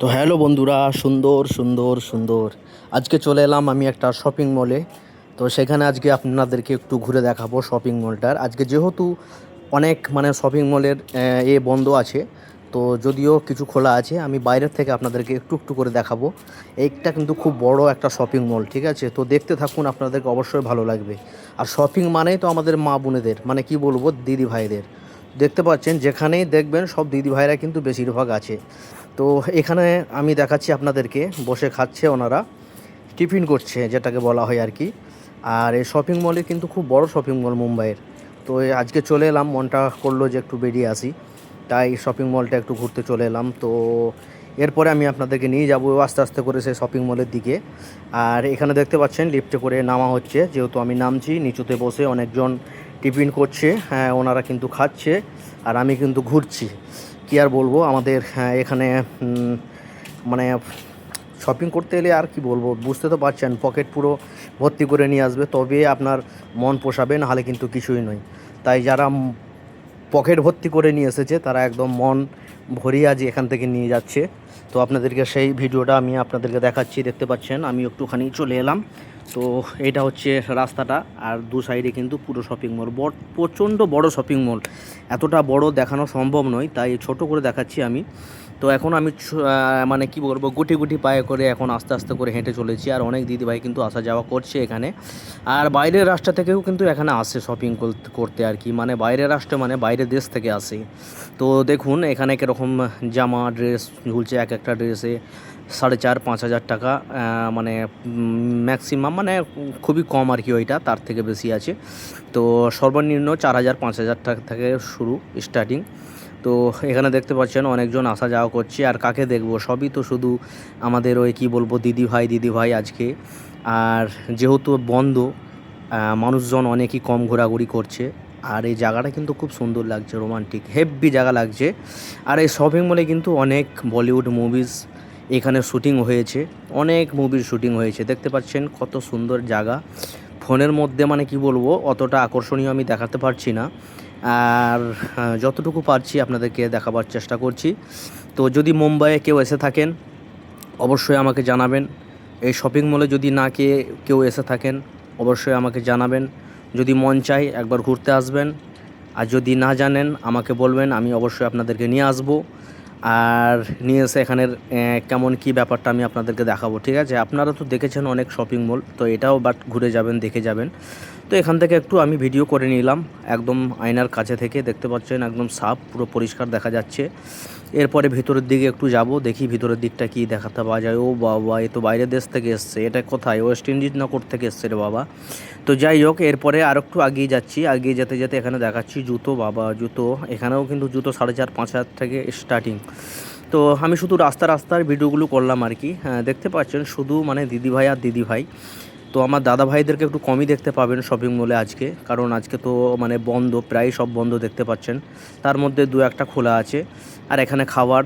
তো হ্যালো বন্ধুরা, সুন্দর সুন্দর সুন্দর আজকে চলে এলাম আমি একটা শপিং মলে। তো সেখানে আজকে আপনাদেরকে একটু ঘুরে দেখাবো শপিং মলটার। আজকে যেহেতু অনেক শপিং মলের বন্ধ আছে, তো যদিও কিছু খোলা আছে, আমি বাইরের থেকে আপনাদেরকে একটু একটু করে দেখাবো। এইটা কিন্তু খুব বড় একটা শপিং মল, ঠিক আছে? তো দেখতে থাকুন, আপনাদেরকে অবশ্যই ভালো লাগবে। আর শপিং মানেই তো আমাদের মা বোনেদের, কি বলবো, দিদি ভাইদের। দেখতে পাচ্ছেন যেখানেই দেখবেন সব দিদি ভাইরা কিন্তু বেশিরভাগ আছে। তো এখানে আমি দেখাচ্ছি আপনাদেরকে, বসে খাচ্ছে ওনারা, টিফিন করছে যেটাকে বলা হয় আর কি। আর এই শপিং মলে কিন্তু খুব বড় শপিং মল মুম্বাইয়ের। তো আজকে চলে এলাম, মনটা করলো যে একটু বেরিয়ে আসি, তাই শপিং মলটা একটু ঘুরতে চলে এলাম। তো এরপরে আমি আপনাদেরকে নিয়ে যাব আস্তে আস্তে করে সেই শপিং মলের দিকে। আর এখানে দেখতে পাচ্ছেন লিফটে করে নামা হচ্ছে, যেহেতু আমি নামছি। নিচুতে বসে অনেকজন টিফিন করছে, হ্যাঁ ওনারা কিন্তু খাচ্ছে, আর আমি কিন্তু ঘুরছি। কী আর বলবো, আমাদের এখানে মানে শপিং করতে এলে আর কি বলবো, বুঝতে তো পারছেন, পকেট পুরো ভর্তি করে নিয়ে আসবে তবে আপনার মন পোষাবে, নাহলে কিন্তু কিছুই নয়। তাই যারা পকেট ভর্তি করে নিয়ে এসেছে তারা একদম মন ভরিয়ে আজ এখান থেকে নিয়ে যাচ্ছে। তো আপনাদেরকে সেই ভিডিওটা আমি আপনাদেরকে দেখাচ্ছি, দেখতে পাচ্ছেন আমি একটুখানি চলে এলাম। তো এটা হচ্ছে রাস্তাটা, আর দু সাইডে কিন্তু পুরো শপিং মল, প্রচণ্ড বড় শপিং মল। এতটা বড় দেখানো সম্ভব নয়, তাই ছোট করে দেখাচ্ছি আমি। তো এখন আমি কি বলবো, গুটি গুটি পায়ে করে এখন আস্তে আস্তে করে হেঁটে চলেছি। আর অনেক দিদিভাই কিন্তু আসা যাওয়া করছে এখানে। আর বাইরের রাষ্ট্র থেকেও কিন্তু এখানে আসে শপিং করতে আর কি, বাইরের রাষ্ট্রে বাইরের দেশ থেকে আসে। তো দেখুন এখানে কীরকম জামা ড্রেস ঝুলছে, এক একটা ড্রেসে 4,500-5,000 টাকা। ম্যাক্সিমাম খুবই কম আর কি, ওইটা তার থেকে বেশি আছে। তো সর্বনিম্ন 4,000-5,000 টাকা থেকে শুরু স্টার্টিং। তো এখানে দেখতে পাচ্ছেন অনেকজন আসা যাওয়া করছে। আর কাকে দেখবো, সবই তো শুধু আমাদের ওই কি বলবো দিদি ভাই আজকে। আর যেহেতু বন্ধ, মানুষজন অনেকই কম ঘোরাঘুরি করছে। আর এই জায়গাটা কিন্তু খুব সুন্দর লাগছে, রোমান্টিক হেভি জায়গা লাগছে। আর এই শপিং মলে কিন্তু অনেক বলিউড মুভিজ এখানে শুটিং হয়েছে, অনেক মুভির শুটিং হয়েছে। দেখতে পাচ্ছেন কত সুন্দর জায়গা। ফোনের মধ্যে কি বলবো, অতটা আকর্ষণীয় আমি দেখাতে পারছি না। আর যতটুকু পারছি আপনাদেরকে দেখাবার চেষ্টা করছি। তো যদি মুম্বাইয়ে কেউ এসে থাকেন অবশ্যই আমাকে জানাবেন। এই শপিং মলে যদি কেউ এসে থাকেন অবশ্যই আমাকে জানাবেন। যদি মন চাই একবার ঘুরতে আসবেন, আর যদি না জানেন আমাকে বলবেন, আমি অবশ্যই আপনাদেরকে নিয়ে আসবো। আর নিয়ে এসে এখানের কেমন কী ব্যাপারটা আমি আপনাদেরকে দেখাবো, ঠিক আছে? আপনারা তো দেখেছেন অনেক শপিং মল, তো এটাও ঘুরে যাবেন, দেখে যাবেন। তো এখান থেকে একটু আমি ভিডিও করে নিলাম, একদম আয়নার কাছে থেকে। দেখতে পাচ্ছেন একদম সাফ, পুরো পরিষ্কার দেখা যাচ্ছে। এরপরে ভিতরের দিকে একটু যাব, দেখি ভিতরের দিকটা কি দেখাতে পাওয়া যায়। ও বাবা, এ তো বাইরের দেশ থেকে এসছে, এটা কোথায়, ওয়েস্ট ইন্ডিজ না কোথা থেকে এসছে রে বাবা। তো যাই হোক, এরপরে আর একটু এগিয়ে যাচ্ছি, এগিয়ে যেতে যেতে এখানে দেখাচ্ছি জুতো। বাবা জুতো, এখানেও কিন্তু জুতো 4,500-5,000 থেকে স্টার্টিং। তো আমি শুধু রাস্তার ভিডিওগুলো করলাম আর কি। হ্যাঁ দেখতে পাচ্ছেন শুধু দিদিভাই আর দিদিভাই। তো আমার দাদা ভাইদেরকে একটু কমই দেখতে পাবেন শপিং মলে আজকে, কারণ আজকে তো বন্ধ, প্রায় সব বন্ধ দেখতে পাচ্ছেন। তার মধ্যে দু একটা খোলা আছে। আর এখানে খাবার